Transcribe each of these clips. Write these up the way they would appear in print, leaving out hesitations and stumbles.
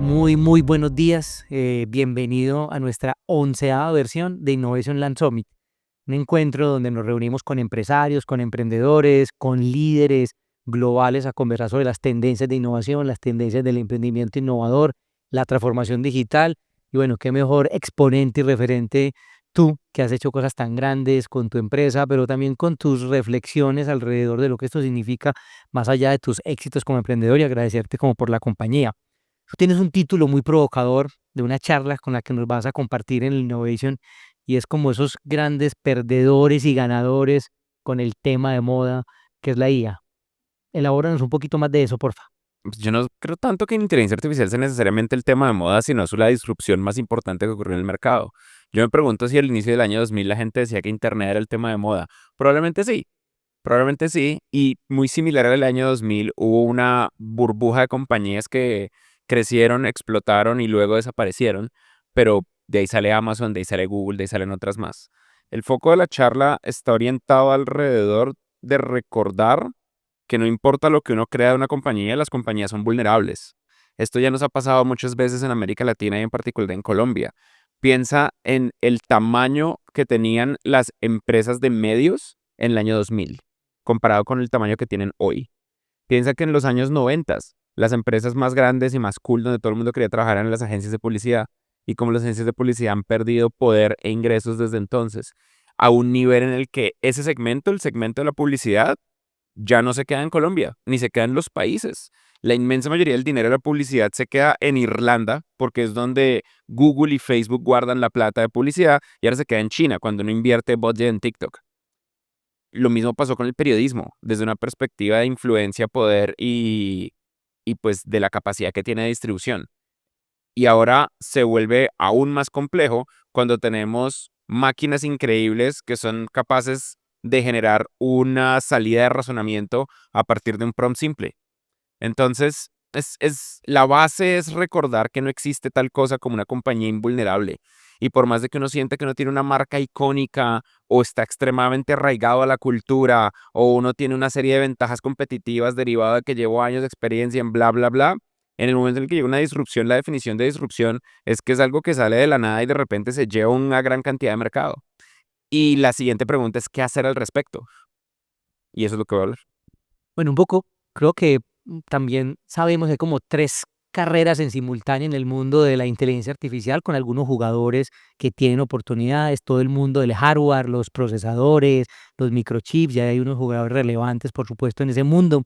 Muy buenos días. Bienvenido a nuestra 11ª versión de Innovation Land Summit, un encuentro donde nos reunimos con empresarios, con emprendedores, con líderes globales a conversar sobre las tendencias de innovación, las tendencias del emprendimiento innovador, la transformación digital. Y bueno, qué mejor exponente y referente tú, que has hecho cosas tan grandes con tu empresa, pero también con tus reflexiones alrededor de lo que esto significa más allá de tus éxitos como emprendedor, y agradecerte como por la compañía. Tú tienes un título muy provocador de una charla con la que nos vas a compartir en el Innovation, y es como esos grandes perdedores y ganadores con el tema de moda que es la IA. Elabóranos un poquito más de eso, porfa. Pues, yo no creo tanto que en inteligencia artificial sea necesariamente el tema de moda, sino es la disrupción más importante que ocurrió en el mercado. Yo me pregunto si al inicio del año 2000 la gente decía que Internet era el tema de moda. Probablemente sí, y muy similar al año 2000 hubo una burbuja de compañías que crecieron, explotaron y luego desaparecieron, pero de ahí sale Amazon, de ahí sale Google, de ahí salen otras más. El foco de la charla está orientado alrededor de recordar que no importa lo que uno crea de una compañía, las compañías son vulnerables. Esto ya nos ha pasado muchas veces en América Latina y en particular en Colombia. Piensa en el tamaño que tenían las empresas de medios en el año 2000, comparado con el tamaño que tienen hoy. Piensa que en los años 90, las empresas más grandes y más cool donde todo el mundo quería trabajar eran las agencias de publicidad, y como las agencias de publicidad han perdido poder e ingresos desde entonces, a un nivel en el que ese segmento, el segmento de la publicidad, ya no se queda en Colombia, ni se queda en los países. La inmensa mayoría del dinero de la publicidad se queda en Irlanda, porque es donde Google y Facebook guardan la plata de publicidad, y ahora se queda en China, cuando uno invierte budget en TikTok. Lo mismo pasó con el periodismo, desde una perspectiva de influencia, poder y pues de la capacidad que tiene de distribución. Y ahora se vuelve aún más complejo cuando tenemos máquinas increíbles que son capaces de generar una salida de razonamiento a partir de un prompt simple. Entonces, la base es recordar que no existe tal cosa como una compañía invulnerable. Y por más de que uno siente que uno tiene una marca icónica o está extremadamente arraigado a la cultura o uno tiene una serie de ventajas competitivas derivado de que llevo años de experiencia en bla, bla, bla, en el momento en el que llega una disrupción, la definición de disrupción es que es algo que sale de la nada y de repente se lleva una gran cantidad de mercado. Y la siguiente pregunta es, ¿qué hacer al respecto? Y eso es lo que voy a hablar. Bueno, un poco, creo que también sabemos que hay como tres carreras en simultáneo en el mundo de la inteligencia artificial, con algunos jugadores que tienen oportunidades, todo el mundo del hardware, los procesadores, los microchips. Ya hay unos jugadores relevantes, por supuesto, en ese mundo.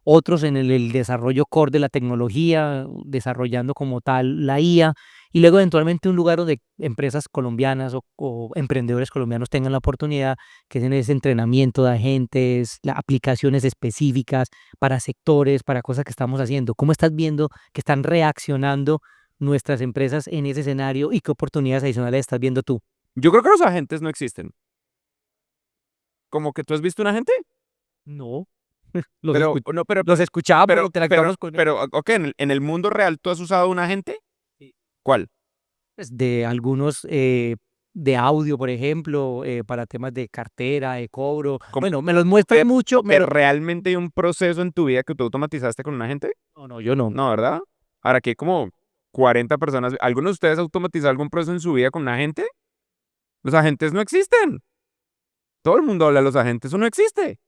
Otros en el desarrollo core de la tecnología, desarrollando como tal la IA, y luego eventualmente un lugar donde empresas colombianas o emprendedores colombianos tengan la oportunidad, que es en ese entrenamiento de agentes, aplicaciones específicas para sectores, para cosas que estamos haciendo. ¿Cómo estás viendo que están reaccionando nuestras empresas en ese escenario, y qué oportunidades adicionales estás viendo tú? Yo creo que los agentes no existen. Como que tú has visto un agente, No, los, pero escu- no, pero, los escuchamos, pero, pero, interactuamos con ellos. pero, ok, en el mundo real tú has usado un agente. Sí. ¿Cuál? Pues, de algunos de audio, por ejemplo, para temas de cartera, de cobro. ¿Cómo- Bueno, me los muestran mucho, pero realmente hay un proceso en tu vida que tú automatizaste con un agente? no, no, yo no. No, ¿verdad? Ahora aquí hay como 40 personas. ¿Alguno de ustedes automatizó algún proceso en su vida con un agente? Los agentes no existen. Todo el mundo habla de los agentes, eso no existe.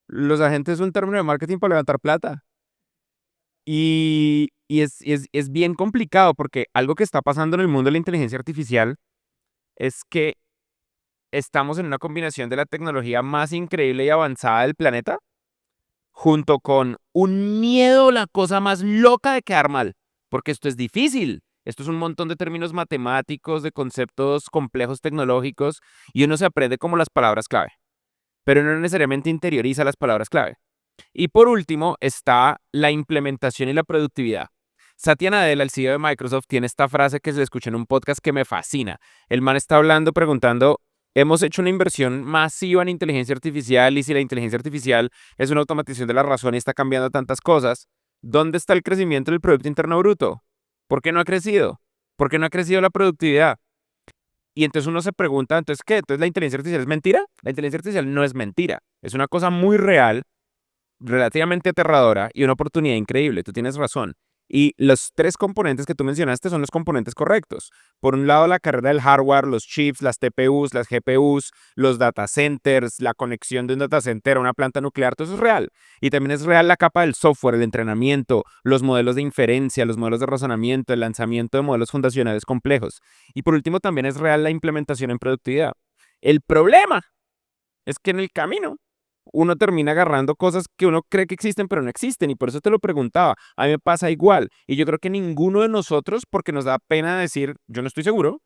Los agentes es un término de marketing para levantar plata. Y es bien complicado porque algo que está pasando en el mundo de la inteligencia artificial es que estamos en una combinación de la tecnología más increíble y avanzada del planeta, junto con un miedo, la cosa más loca de quedar mal, porque esto es difícil. Esto es un montón de términos matemáticos, de conceptos complejos tecnológicos, y uno se aprende como las palabras clave, pero no necesariamente interioriza las palabras clave. Y por último está la implementación y la productividad. Satya Nadella, el CEO de Microsoft, tiene esta frase que se le escucha en un podcast que me fascina. El man está hablando, preguntando, hemos hecho una inversión masiva en inteligencia artificial, y si la inteligencia artificial es una automatización de la razón y está cambiando tantas cosas, ¿dónde está el crecimiento del Producto Interno Bruto? ¿Por qué no ha crecido? ¿Por qué no ha crecido la productividad? Y entonces uno se pregunta, ¿entonces qué? ¿Entonces la inteligencia artificial es mentira? La inteligencia artificial no es mentira. Es una cosa muy real, relativamente aterradora y una oportunidad increíble. Tú tienes razón. Y los tres componentes que tú mencionaste son los componentes correctos. Por un lado, la carrera del hardware, los chips, las TPUs, las GPUs, los data centers, la conexión de un data center a una planta nuclear, todo eso es real. Y también es real la capa del software, el entrenamiento, los modelos de inferencia, los modelos de razonamiento, el lanzamiento de modelos fundacionales complejos. Y por último, también es real la implementación en productividad. El problema es que en el camino uno termina agarrando cosas que uno cree que existen, pero no existen. Y por eso te lo preguntaba. A mí me pasa igual. Y yo creo que ninguno de nosotros, porque nos da pena decir, yo no estoy seguro,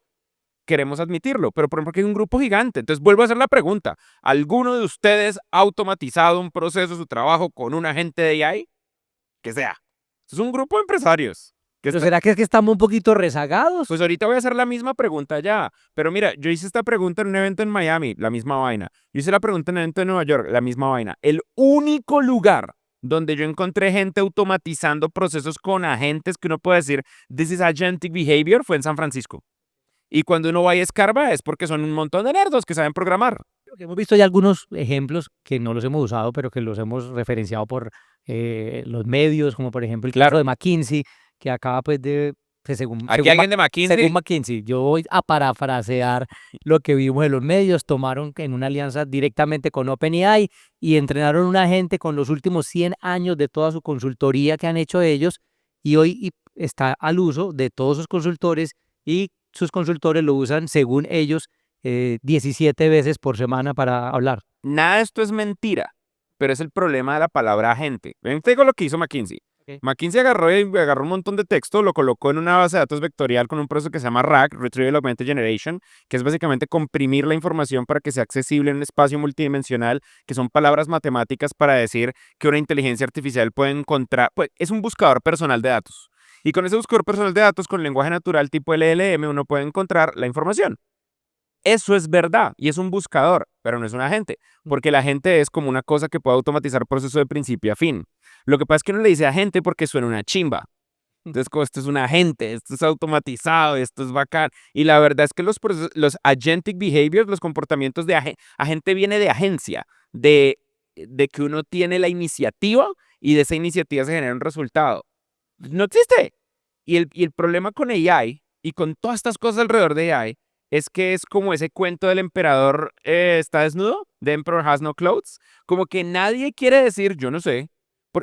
queremos admitirlo. Pero por ejemplo, que hay un grupo gigante. Entonces vuelvo a hacer la pregunta. ¿Alguno de ustedes ha automatizado un proceso, su trabajo con un agente de AI? Que sea. Es un grupo de empresarios. ¿Pero será que es que estamos un poquito rezagados? Pues ahorita voy a hacer la misma pregunta ya. Pero mira, yo hice esta pregunta en un evento en Miami, la misma vaina. Yo hice la pregunta en un evento en Nueva York, la misma vaina. El único lugar donde yo encontré gente automatizando procesos con agentes que uno puede decir, this is agentic behavior, fue en San Francisco. Y cuando uno va y escarba es porque son un montón de nerdos que saben programar. Hemos visto ya algunos ejemplos que no los hemos usado, pero que los hemos referenciado por los medios, como por ejemplo el caso de McKinsey, que acaba pues de, pues, Aquí alguien de McKinsey. según McKinsey, yo voy a parafrasear lo que vimos en los medios, tomaron en una alianza directamente con OpenAI y entrenaron un agente con los últimos 100 años de toda su consultoría que han hecho ellos y hoy está al uso de todos sus consultores y sus consultores lo usan según ellos 17 veces por semana para hablar. Nada de esto es mentira, pero es el problema de la palabra agente. Ven, te digo lo que hizo McKinsey. Okay. McKinsey agarró un montón de texto, lo colocó en una base de datos vectorial con un proceso que se llama RAG, Retrieval Augmented Generation, que es básicamente comprimir la información para que sea accesible en un espacio multidimensional, que son palabras matemáticas para decir que una inteligencia artificial puede encontrar, pues es un buscador personal de datos. Y con ese buscador personal de datos, con lenguaje natural tipo LLM, uno puede encontrar la información. Eso es verdad y es un buscador, pero no es un agente, porque el agente es como una cosa que puede automatizar proceso de principio a fin. Lo que pasa es que uno le dice agente porque suena una chimba. Entonces, como esto es un agente, esto es automatizado, esto es bacán. Y la verdad es que los agentic behaviors, los comportamientos de agente viene de agencia, de que uno tiene la iniciativa y de esa iniciativa se genera un resultado. No existe. Y el problema con AI y con todas estas cosas alrededor de AI es que es como ese cuento del emperador está desnudo, The Emperor Has No Clothes, como que nadie quiere decir, yo no sé.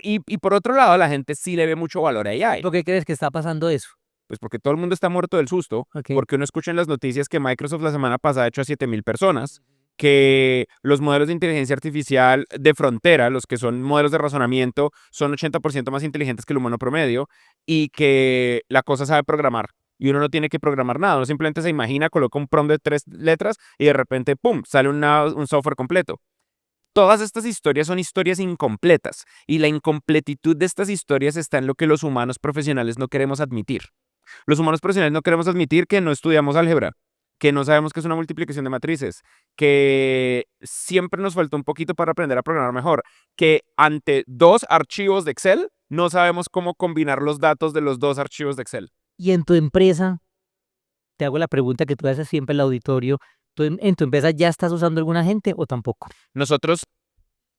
Y por otro lado, la gente sí le ve mucho valor a AI. ¿Por qué crees que está pasando eso? Pues porque todo el mundo está muerto del susto, Okay. porque uno escucha en las noticias que Microsoft la semana pasada echó a 7,000 personas, que los modelos de inteligencia artificial de frontera, los que son modelos de razonamiento, son 80% más inteligentes que el humano promedio y que la cosa sabe programar. Y uno no tiene que programar nada, uno simplemente se imagina, coloca un prompt de 3 letras y de repente, ¡pum!, sale un software completo. Todas estas historias son historias incompletas y la incompletitud de estas historias está en lo que los humanos profesionales no queremos admitir. Los humanos profesionales no queremos admitir que no estudiamos álgebra, que no sabemos qué es una multiplicación de matrices, que siempre nos falta un poquito para aprender a programar mejor, que ante 2 archivos de Excel no sabemos cómo combinar los datos de los 2 archivos de Excel. Y en tu empresa, te hago la pregunta que tú haces siempre al auditorio, ¿tú en tu empresa ya estás usando algún agente o tampoco? Nosotros,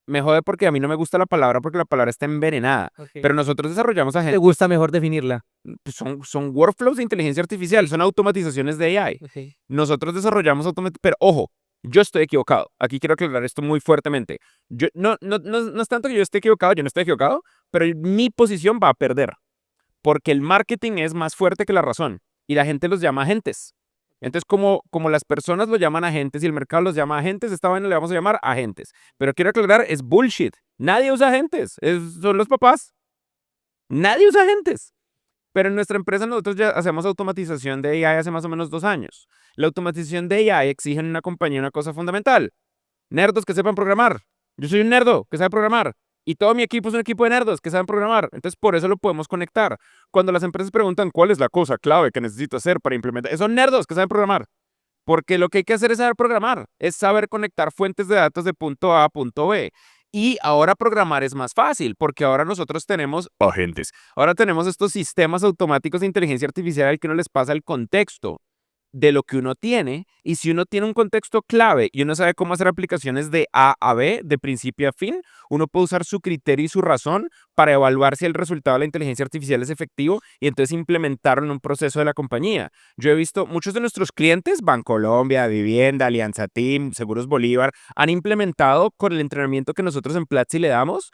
me jode porque a mí no me gusta la palabra porque la palabra está envenenada, pero nosotros desarrollamos ¿Te agentes, gusta mejor definirla? son workflows de inteligencia artificial, son automatizaciones de AI. Nosotros desarrollamos pero ojo, yo estoy equivocado. Aquí quiero aclarar esto muy fuertemente. No es tanto que yo esté equivocado, yo no estoy equivocado, pero mi posición va a perder. Porque el marketing es más fuerte que la razón y la gente los llama agentes. Entonces, como las personas lo llaman agentes y el mercado los llama agentes, esta vaina le vamos a llamar agentes. Pero quiero aclarar, es bullshit. Nadie usa agentes, son los papás. Nadie usa agentes. Pero en nuestra empresa nosotros ya hacemos automatización de AI hace más o menos 2 años. La automatización de AI exige en una compañía una cosa fundamental. Nerdos que sepan programar. Yo soy un nerdo que sabe programar. Y todo mi equipo es un equipo de nerdos que saben programar. Entonces, por eso lo podemos conectar. Cuando las empresas preguntan cuál es la cosa clave que necesito hacer para implementar, son nerdos que saben programar. Porque lo que hay que hacer es saber programar, es saber conectar fuentes de datos de punto A a punto B. Y ahora programar es más fácil, porque ahora nosotros tenemos agentes. Ahora tenemos estos sistemas automáticos de inteligencia artificial al que no les pasa el contexto. de lo que uno tiene, y si uno tiene un contexto clave y uno sabe cómo hacer aplicaciones de A a B, de principio a fin, uno puede usar su criterio y su razón para evaluar si el resultado de la inteligencia artificial es efectivo y entonces implementarlo en un proceso de la compañía. Yo he visto muchos de nuestros clientes, Bancolombia, Vivienda, Alianza Team, Seguros Bolívar, han implementado con el entrenamiento que nosotros en Platzi le damos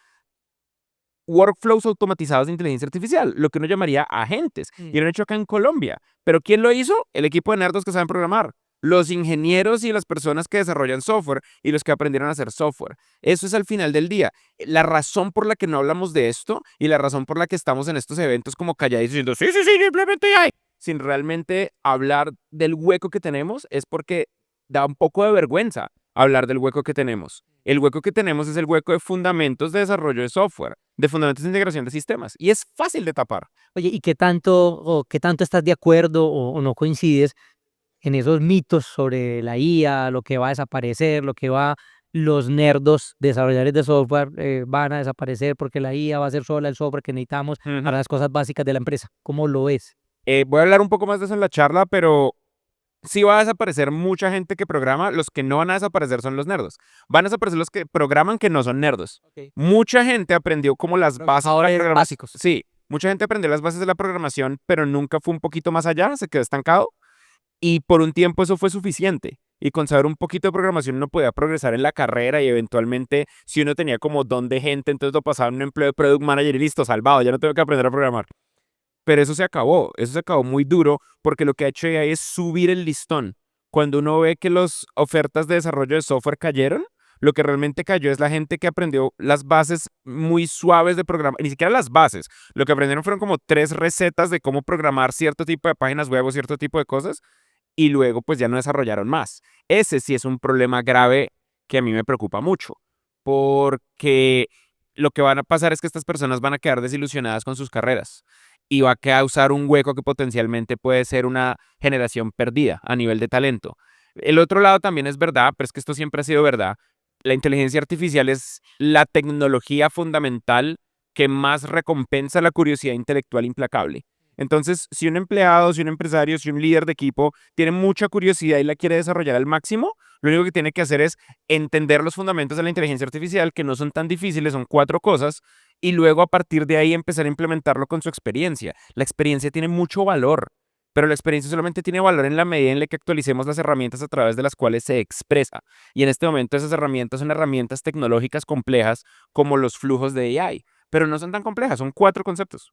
workflows automatizados de inteligencia artificial, lo que uno llamaría agentes. Y lo han hecho acá en Colombia. ¿Pero quién lo hizo? El equipo de nerdos que saben programar. Los ingenieros y las personas que desarrollan software y los que aprendieron a hacer software. Eso es al final del día. La razón por la que no hablamos de esto y la razón por la que estamos en estos eventos como callados diciendo, sí, sí, sí, simplemente hay, sin realmente hablar del hueco que tenemos, es porque da un poco de vergüenza hablar del hueco que tenemos. El hueco que tenemos es el hueco de fundamentos de desarrollo de software, de fundamentos de integración de sistemas, y es fácil de tapar. Oye, ¿y qué tanto estás de acuerdo o no coincides en esos mitos sobre la IA, lo que va a desaparecer, los nerdos desarrolladores de software van a desaparecer porque la IA va a ser sola el software que necesitamos Ujú. para las cosas básicas de la empresa? ¿Cómo lo ves? Voy a hablar un poco más de eso en la charla, pero sí va a desaparecer mucha gente que programa. Los que no van a desaparecer son los nerdos. Van a desaparecer los que programan que no son nerdos. Ok. Mucha gente aprendió como las bases de la Programadores programación. básicos. Sí, mucha gente aprendió las bases de la programación, pero nunca fue un poquito más allá, se quedó estancado. Y por un tiempo eso fue suficiente. Y con saber un poquito de programación uno podía progresar en la carrera y eventualmente si uno tenía como don de gente, entonces lo pasaba en un empleo de product manager y listo, salvado, ya no tengo que aprender a programar. Pero eso se acabó muy duro porque lo que ha hecho AI es subir el listón. Cuando uno ve que las ofertas de desarrollo de software cayeron, lo que realmente cayó es la gente que aprendió las bases muy suaves de programar, ni siquiera las bases. Lo que aprendieron fueron como 3 recetas de cómo programar cierto tipo de páginas web o cierto tipo de cosas y luego pues ya no desarrollaron más. Ese sí es un problema grave que a mí me preocupa mucho, porque lo que van a pasar es que estas personas van a quedar desilusionadas con sus carreras y va a causar un hueco que potencialmente puede ser una generación perdida a nivel de talento. El otro lado también es verdad, pero es que esto siempre ha sido verdad. La inteligencia artificial es la tecnología fundamental que más recompensa la curiosidad intelectual implacable. Entonces, si un empleado, si un empresario, si un líder de equipo tiene mucha curiosidad y la quiere desarrollar al máximo, lo único que tiene que hacer es entender los fundamentos de la inteligencia artificial, que no son tan difíciles, son 4 cosas, y luego a partir de ahí empezar a implementarlo con su experiencia. La experiencia tiene mucho valor, pero la experiencia solamente tiene valor en la medida en la que actualicemos las herramientas a través de las cuales se expresa. Y en este momento esas herramientas son herramientas tecnológicas complejas como los flujos de AI, pero no son tan complejas, son 4 conceptos.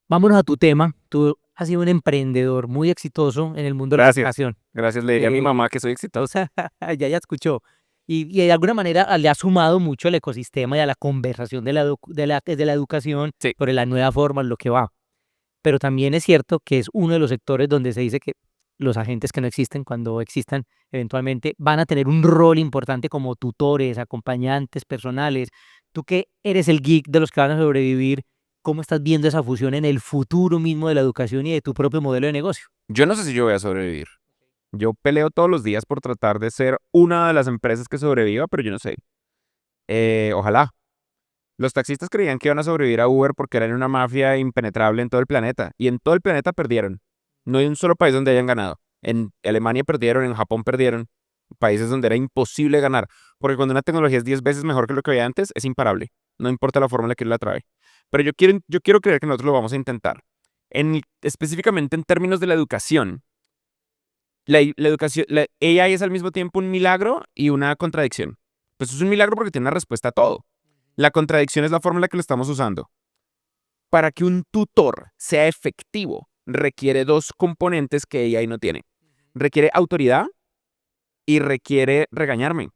Vámonos a tu tema. Tú has sido un emprendedor muy exitoso en el mundo de la Gracias. educación. Gracias, le diría a mi mamá que soy exitoso. Ya escuchó. Y de alguna manera le ha sumado mucho al ecosistema y a la conversación de la educación Sí. sobre las nuevas formas, lo que va. Pero también es cierto que es uno de los sectores donde se dice que los agentes que no existen, cuando existan, eventualmente van a tener un rol importante como tutores, acompañantes personales. Tú que eres el geek de los que van a sobrevivir, ¿cómo estás viendo esa fusión en el futuro mismo de la educación y de tu propio modelo de negocio? Yo no sé si yo voy a sobrevivir. Yo peleo todos los días por tratar de ser una de las empresas que sobreviva, pero yo no sé. Ojalá. Los taxistas creían que iban a sobrevivir a Uber porque eran una mafia impenetrable en todo el planeta. Y en todo el planeta perdieron. No hay un solo país donde hayan ganado. En Alemania perdieron, en Japón perdieron. Países donde era imposible ganar. Porque cuando una tecnología es 10 veces mejor que lo que había antes, es imparable. No importa la forma en la que la trae. Pero yo quiero creer que nosotros lo vamos a intentar. Específicamente en términos de la educación. La AI es al mismo tiempo un milagro y una contradicción. Pues es un milagro porque tiene una respuesta a todo. La contradicción es la forma en la que lo estamos usando. Para que un tutor sea efectivo, requiere 2 componentes que AI no tiene. Requiere autoridad y requiere regañarme,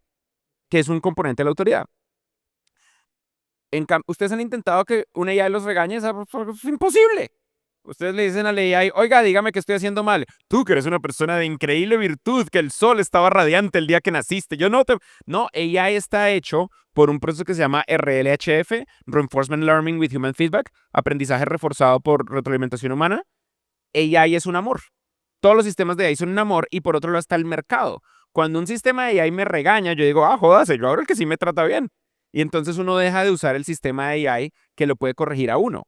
que es un componente de la autoridad. Ustedes han intentado que una AI los regañe, es imposible. Ustedes le dicen a la AI, oiga, dígame que estoy haciendo mal. Tú que eres una persona de increíble virtud, que el sol estaba radiante el día que naciste. Yo no te... No, AI está hecho por un proceso que se llama RLHF, Reinforcement Learning with Human Feedback, aprendizaje reforzado por retroalimentación humana. AI es un amor. Todos los sistemas de AI son un amor y por otro lado está el mercado. Cuando un sistema de AI me regaña, yo digo, jódase, yo ahora el que sí me trata bien. Y entonces uno deja de usar el sistema de AI que lo puede corregir a uno.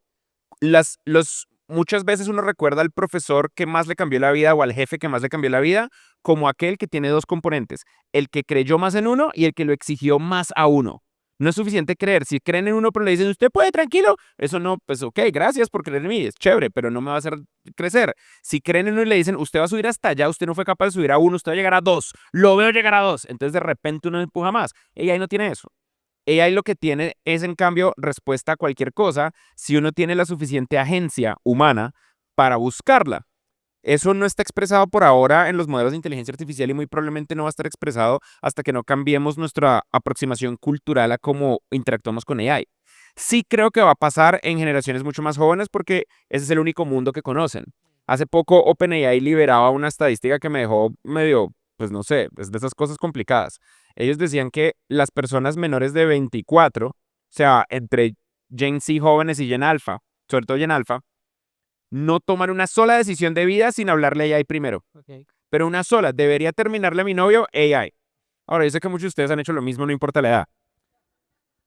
muchas veces uno recuerda al profesor que más le cambió la vida o al jefe que más le cambió la vida como aquel que tiene dos componentes, el que creyó más en uno y el que lo exigió más a uno. No es suficiente creer. Si creen en uno pero le dicen, usted puede, tranquilo, eso no, pues ok, gracias por creer en mí, es chévere, pero no me va a hacer crecer. Si creen en uno y le dicen, usted va a subir hasta allá, usted no fue capaz de subir a uno, usted va a llegar a dos, lo veo llegar a dos, entonces de repente uno empuja más. AI no tiene eso. AI lo que tiene es, en cambio, respuesta a cualquier cosa si uno tiene la suficiente agencia humana para buscarla. Eso no está expresado por ahora en los modelos de inteligencia artificial y muy probablemente no va a estar expresado hasta que no cambiemos nuestra aproximación cultural a cómo interactuamos con AI. Sí creo que va a pasar en generaciones mucho más jóvenes porque ese es el único mundo que conocen. Hace poco OpenAI liberaba una estadística que me dejó medio, pues no sé, es de esas cosas complicadas. Ellos decían que las personas menores de 24, o sea, entre Gen Z jóvenes y Gen Alpha, sobre todo Gen Alpha, no toman una sola decisión de vida sin hablarle a AI primero. Ok. Pero una sola, debería terminarle a mi novio, AI. Ahora, yo sé que muchos de ustedes han hecho lo mismo, no importa la edad.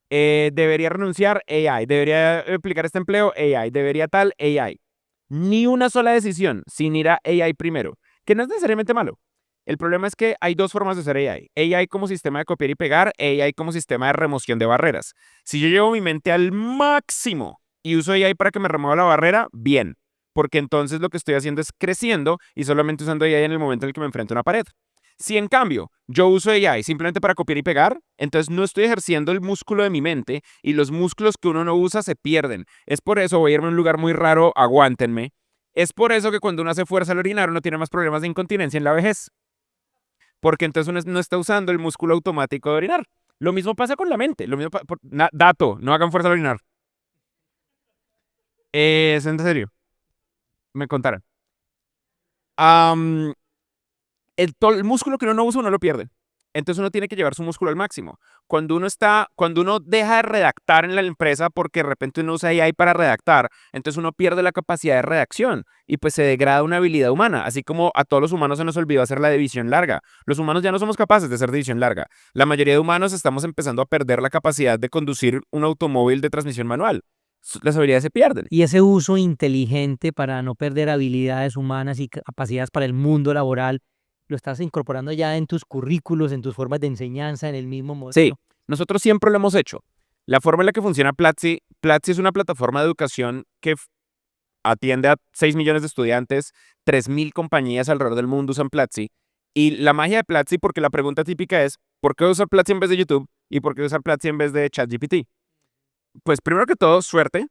Debería renunciar, AI. Debería aplicar este empleo, AI. Debería tal, AI. Ni una sola decisión sin ir a AI primero, que no es necesariamente malo. El problema es que hay dos formas de hacer AI. AI como sistema de copiar y pegar, AI como sistema de remoción de barreras. Si yo llevo mi mente al máximo y uso AI para que me remueva la barrera, bien, porque entonces lo que estoy haciendo es creciendo y solamente usando AI en el momento en el que me enfrento a una pared. Si en cambio yo uso AI simplemente para copiar y pegar, entonces no estoy ejerciendo el músculo de mi mente y los músculos que uno no usa se pierden. Es por eso, voy a irme a un lugar muy raro, aguántenme. Es por eso que cuando uno hace fuerza al orinar uno tiene más problemas de incontinencia en la vejez. Porque entonces uno no está usando el músculo automático de orinar. Lo mismo pasa con la mente. Lo mismo dato, no hagan fuerza al orinar. Es en serio. Me contaron. El músculo que uno no usa, uno lo pierde. Entonces uno tiene que llevar su músculo al máximo. Cuando uno deja de redactar en la empresa porque de repente uno usa AI para redactar, entonces uno pierde la capacidad de redacción y pues se degrada una habilidad humana, así como a todos los humanos se nos olvidó hacer la división larga. Los humanos ya no somos capaces de hacer división larga. La mayoría de humanos estamos empezando a perder la capacidad de conducir un automóvil de transmisión manual. Las habilidades se pierden. Y ese uso inteligente para no perder habilidades humanas y capacidades para el mundo laboral, lo estás incorporando ya en tus currículos, en tus formas de enseñanza, en el mismo Sí, modelo. nosotros siempre lo hemos hecho. La forma en la que funciona Platzi, Platzi es una plataforma de educación que atiende a 6 millones de estudiantes, 3.000 compañías alrededor del mundo usan Platzi. Y la magia de Platzi, porque la pregunta típica es, ¿por qué usar Platzi en vez de YouTube? ¿Y por qué usar Platzi en vez de ChatGPT? Pues primero que todo, suerte,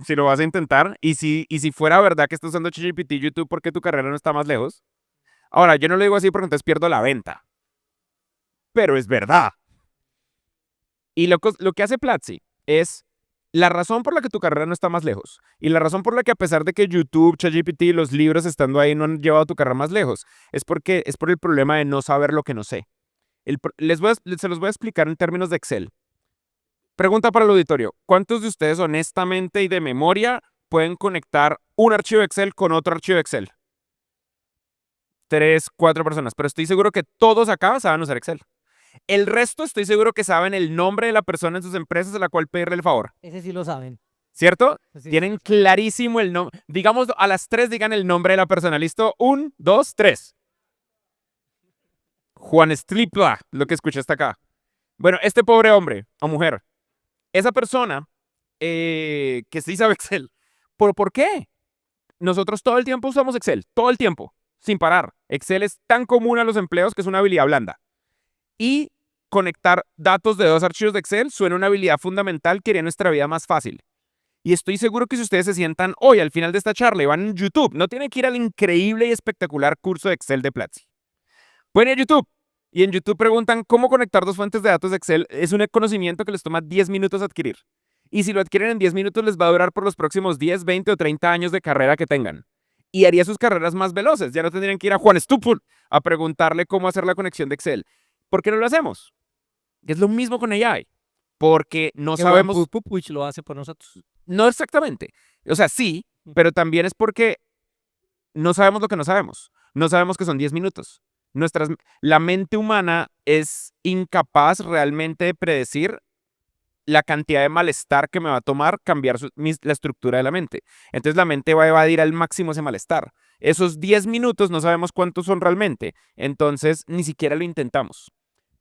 si lo vas a intentar. Y si fuera verdad que estás usando ChatGPT y YouTube, ¿por qué tu carrera no está más lejos? Ahora, yo no lo digo así porque entonces pierdo la venta. Pero es verdad. Y lo que hace Platzi es la razón por la que tu carrera no está más lejos y la razón por la que a pesar de que YouTube, ChatGPT y los libros estando ahí no han llevado tu carrera más lejos, es por el problema de no saber lo que no sé. Se los voy a explicar en términos de Excel. Pregunta para el auditorio. ¿Cuántos de ustedes honestamente y de memoria pueden conectar un archivo Excel con otro archivo Excel? 3, 4 personas, pero estoy seguro que todos acá saben usar Excel. El resto estoy seguro que saben el nombre de la persona en sus empresas a la cual pedirle el favor. Ese sí lo saben. ¿Cierto? Ese sí Tienen clarísimo el nombre. Digamos, a las 3 digan el nombre de la persona. ¿Listo? 1, 2, 3. Juan Stripla, lo que escuché hasta acá. Bueno, este pobre hombre o mujer, esa persona que sí sabe Excel. ¿Por qué? Nosotros todo el tiempo usamos Excel, todo el tiempo, sin parar. Excel es tan común a los empleos que es una habilidad blanda. Y conectar datos de dos archivos de Excel suena una habilidad fundamental que haría nuestra vida más fácil. Y estoy seguro que si ustedes se sientan hoy al final de esta charla y van en YouTube, no tienen que ir al increíble y espectacular curso de Excel de Platzi. Pueden ir a YouTube y en YouTube preguntan cómo conectar dos fuentes de datos de Excel. Es un conocimiento que les toma 10 minutos adquirir. Y si lo adquieren en 10 minutos les va a durar por los próximos 10, 20 o 30 años de carrera que tengan. Y haría sus carreras más veloces. Ya no tendrían que ir a Juan Stupul a preguntarle cómo hacer la conexión de Excel. ¿Por qué no lo hacemos? Es lo mismo con AI. Porque no Qué buen sabemos. Pupuch lo hace por nosotros. No exactamente. O sea, sí, pero también es porque no sabemos lo que no sabemos. No sabemos que son 10 minutos. La mente humana es incapaz realmente de predecir la cantidad de malestar que me va a tomar cambiar la estructura de la mente. Entonces la mente va a evadir al máximo ese malestar. Esos 10 minutos no sabemos cuántos son realmente, entonces ni siquiera lo intentamos.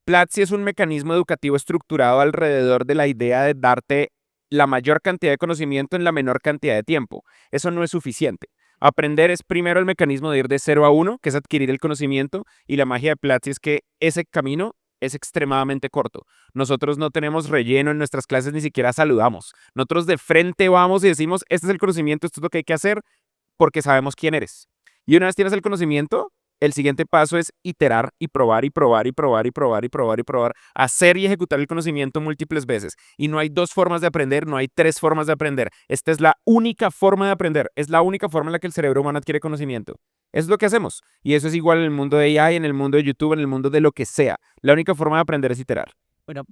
Platzi es un mecanismo educativo estructurado alrededor de la idea de darte la mayor cantidad de conocimiento en la menor cantidad de tiempo. Eso no es suficiente. Aprender es primero el mecanismo de ir de 0 a 1, que es adquirir el conocimiento, y la magia de Platzi es que ese camino es extremadamente corto. Nosotros no tenemos relleno en nuestras clases, ni siquiera saludamos. Nosotros de frente vamos y decimos, este es el conocimiento, esto es lo que hay que hacer, porque sabemos quién eres. Y una vez tienes el conocimiento, el siguiente paso es iterar y probar y probar y probar y probar y probar y probar, hacer y ejecutar el conocimiento múltiples veces. Y no hay 2 formas de aprender, no hay 3 formas de aprender. Esta es la única forma de aprender, es la única forma en la que el cerebro humano adquiere conocimiento. Eso es lo que hacemos. Y eso es igual en el mundo de AI, en el mundo de YouTube, en el mundo de lo que sea. La única forma de aprender es iterar. Bueno,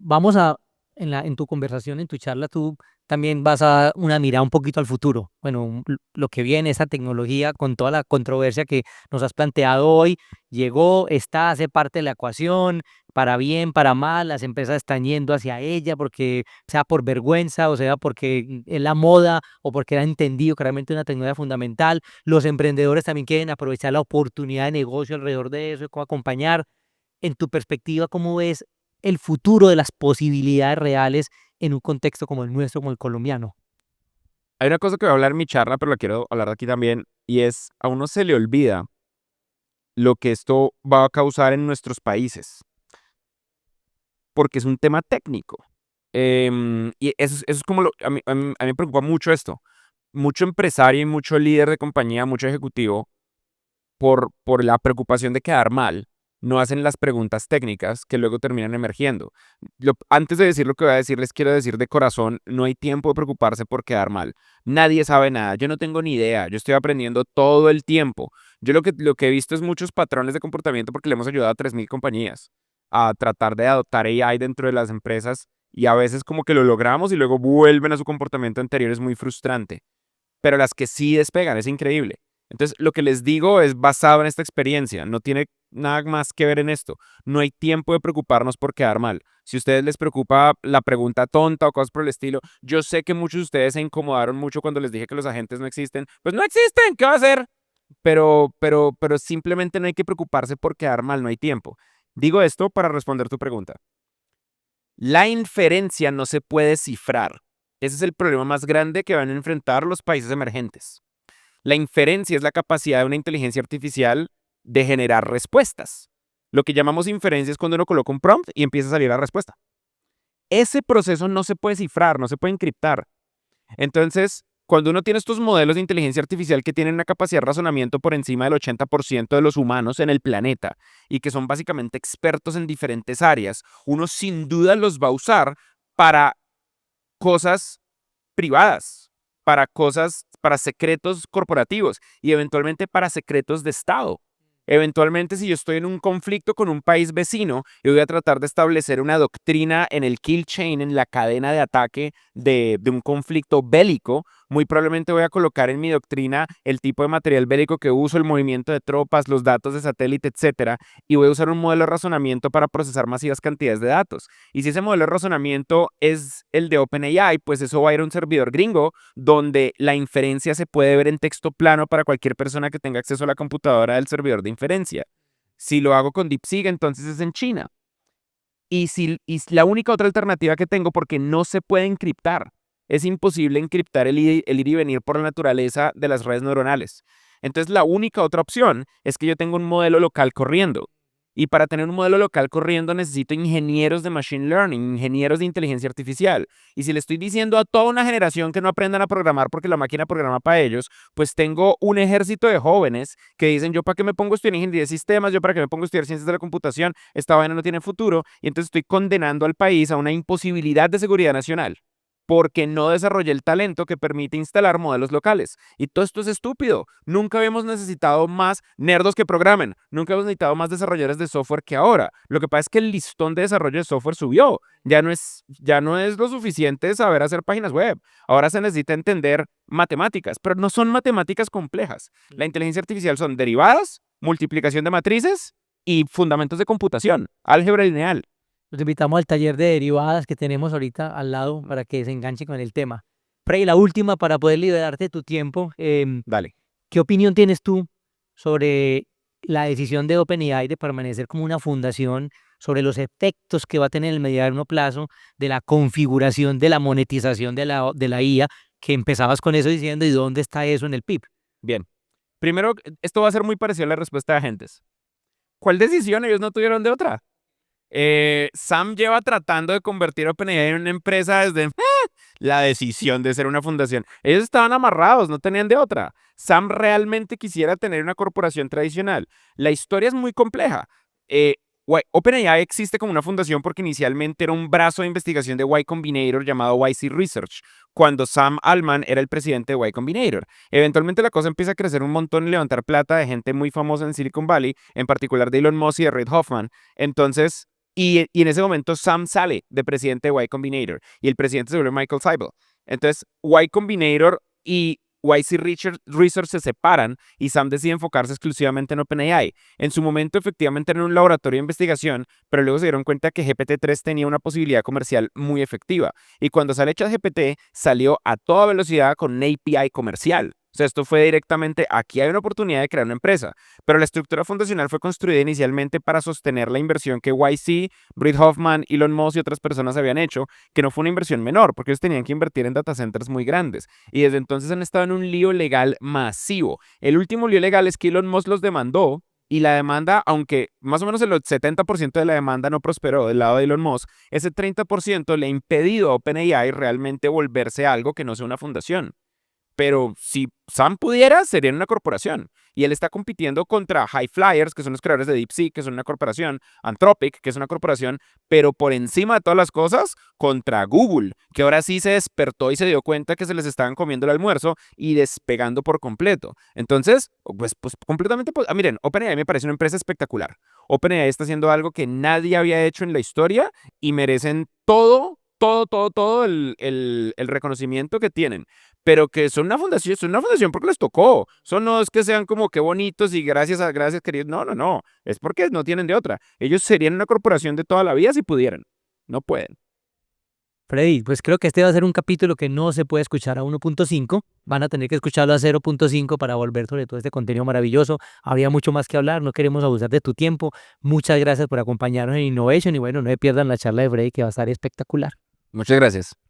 en tu conversación, en tu charla, tú también vas a dar una mirada un poquito al futuro. Bueno, lo que viene, esa tecnología con toda la controversia que nos has planteado hoy, llegó, está, hace parte de la ecuación, para bien, para mal, las empresas están yendo hacia ella porque sea por vergüenza, o sea porque es la moda, o porque han entendido que realmente es una tecnología fundamental. Los emprendedores también quieren aprovechar la oportunidad de negocio alrededor de eso, cómo acompañar. En tu perspectiva, ¿cómo ves el futuro de las posibilidades reales en un contexto como el nuestro, como el colombiano? Hay una cosa que voy a hablar en mi charla, pero la quiero hablar aquí también, y es, a uno se le olvida lo que esto va a causar en nuestros países, porque es un tema técnico. Y eso es como a mí me preocupa mucho esto. Mucho empresario y mucho líder de compañía, mucho ejecutivo, por la preocupación de quedar mal, no hacen las preguntas técnicas que luego terminan emergiendo. Antes de decir lo que voy a decir, les quiero decir de corazón, no hay tiempo de preocuparse por quedar mal. Nadie sabe nada, yo no tengo ni idea, yo estoy aprendiendo todo el tiempo. Yo lo que he visto es muchos patrones de comportamiento porque le hemos ayudado a 3.000 compañías a tratar de adoptar AI dentro de las empresas y a veces como que lo logramos y luego vuelven a su comportamiento anterior, es muy frustrante. Pero las que sí despegan, es increíble. Entonces, lo que les digo es basado en esta experiencia, no tiene nada más que ver en esto. No hay tiempo de preocuparnos por quedar mal. Si a ustedes les preocupa la pregunta tonta o cosas por el estilo, yo sé que muchos de ustedes se incomodaron mucho cuando les dije que los agentes no existen. Pues no existen, ¿qué va a hacer? Pero simplemente no hay que preocuparse por quedar mal, no hay tiempo. Digo esto para responder tu pregunta. La inferencia no se puede cifrar. Ese es el problema más grande que van a enfrentar los países emergentes. La inferencia es la capacidad de una inteligencia artificial de generar respuestas. Lo que llamamos inferencia es cuando uno coloca un prompt y empieza a salir la respuesta. Ese proceso no se puede cifrar, no se puede encriptar. Entonces, cuando uno tiene estos modelos de inteligencia artificial que tienen una capacidad de razonamiento por encima del 80% de los humanos en el planeta y que son básicamente expertos en diferentes áreas, uno sin duda los va a usar para cosas privadas, para secretos corporativos y eventualmente para secretos de Estado. Eventualmente, si yo estoy en un conflicto con un país vecino, yo voy a tratar de establecer una doctrina en el kill chain, en la cadena de ataque de un conflicto bélico. Muy probablemente voy a colocar en mi doctrina el tipo de material bélico que uso, el movimiento de tropas, los datos de satélite, etcétera, y voy a usar un modelo de razonamiento para procesar masivas cantidades de datos. Y si ese modelo de razonamiento es el de OpenAI, pues eso va a ir a un servidor gringo donde la inferencia se puede ver en texto plano para cualquier persona que tenga acceso a la computadora del servidor de inferencia. Si lo hago con DeepSeek, entonces es en China. Y la única otra alternativa que tengo, porque no se puede encriptar, es imposible encriptar el ir y venir por la naturaleza de las redes neuronales. Entonces, la única otra opción es que yo tenga un modelo local corriendo. Y para tener un modelo local corriendo necesito ingenieros de machine learning, ingenieros de inteligencia artificial. Y si le estoy diciendo a toda una generación que no aprendan a programar porque la máquina programa para ellos, pues tengo un ejército de jóvenes que dicen, yo para qué me pongo a estudiar ingeniería de sistemas, yo para qué me pongo a estudiar ciencias de la computación, esta vaina no tiene futuro. Y entonces estoy condenando al país a una imposibilidad de seguridad nacional porque no desarrollé el talento que permite instalar modelos locales. Y todo esto es estúpido. Nunca habíamos necesitado más nerdos que programen. Nunca hemos necesitado más desarrolladores de software que ahora. Lo que pasa es que el listón de desarrollo de software subió. Ya no es lo suficiente saber hacer páginas web. Ahora se necesita entender matemáticas, pero no son matemáticas complejas. La inteligencia artificial son derivadas, multiplicación de matrices y fundamentos de computación, álgebra lineal. Los invitamos al taller de derivadas que tenemos ahorita al lado para que se enganche con el tema. Frey, la última para poder liberarte de tu tiempo. Dale. ¿Qué opinión tienes tú sobre la decisión de OpenAI de permanecer como una fundación, sobre los efectos que va a tener en el mediano plazo de la configuración de la monetización de la IA, que empezabas con eso diciendo, ¿y dónde está eso en el PIB? Bien. Primero, esto va a ser muy parecido a la respuesta de agentes. ¿Cuál decisión? Ellos no tuvieron de otra. Sam lleva tratando de convertir a OpenAI en una empresa desde la decisión de ser una fundación. Ellos estaban amarrados, no tenían de otra. Sam realmente quisiera tener una corporación tradicional. La historia es muy compleja. Eh, OpenAI existe como una fundación porque inicialmente era un brazo de investigación de Y Combinator llamado YC Research, cuando Sam Altman era el presidente de Y Combinator. Eventualmente la cosa empieza a crecer un montón y levantar plata de gente muy famosa en Silicon Valley, en particular de Elon Musk y de Reid Hoffman. Entonces, y en ese momento Sam sale de presidente de Y Combinator y el presidente se vuelve Michael Seibel. Entonces, Y Combinator y YC Research se separan y Sam decide enfocarse exclusivamente en OpenAI. En su momento, efectivamente, era un laboratorio de investigación, pero luego se dieron cuenta que GPT-3 tenía una posibilidad comercial muy efectiva. Y cuando sale ChatGPT, salió a toda velocidad con un API comercial. O sea, esto fue directamente, aquí hay una oportunidad de crear una empresa, pero la estructura fundacional fue construida inicialmente para sostener la inversión que YC, Reid Hoffman, Elon Musk y otras personas habían hecho, que no fue una inversión menor, porque ellos tenían que invertir en data centers muy grandes. Y desde entonces han estado en un lío legal masivo. El último lío legal es que Elon Musk los demandó y la demanda, aunque más o menos el 70% de la demanda no prosperó del lado de Elon Musk, ese 30% le ha impedido a OpenAI realmente volverse algo que no sea una fundación. Pero si Sam pudiera, sería una corporación. Y él está compitiendo contra High Flyers, que son los creadores de DeepSeek, que son una corporación, Anthropic, que es una corporación, pero por encima de todas las cosas, contra Google, que ahora sí se despertó y se dio cuenta que se les estaban comiendo el almuerzo y despegando por completo. Entonces, pues completamente... miren, OpenAI me parece una empresa espectacular. OpenAI está haciendo algo que nadie había hecho en la historia y merecen todo el reconocimiento que tienen, pero que son una fundación porque les tocó. Son no es que sean como que bonitos y gracias queridos. No, no, no. Es porque no tienen de otra. Ellos serían una corporación de toda la vida si pudieran. No pueden. Freddy, pues creo que este va a ser un capítulo que no se puede escuchar a 1.5. Van a tener que escucharlo a 0.5 para volver sobre todo este contenido maravilloso. Había mucho más que hablar, no queremos abusar de tu tiempo. Muchas gracias por acompañarnos en Innovation y bueno, no se pierdan la charla de Freddy que va a estar espectacular. Muchas gracias.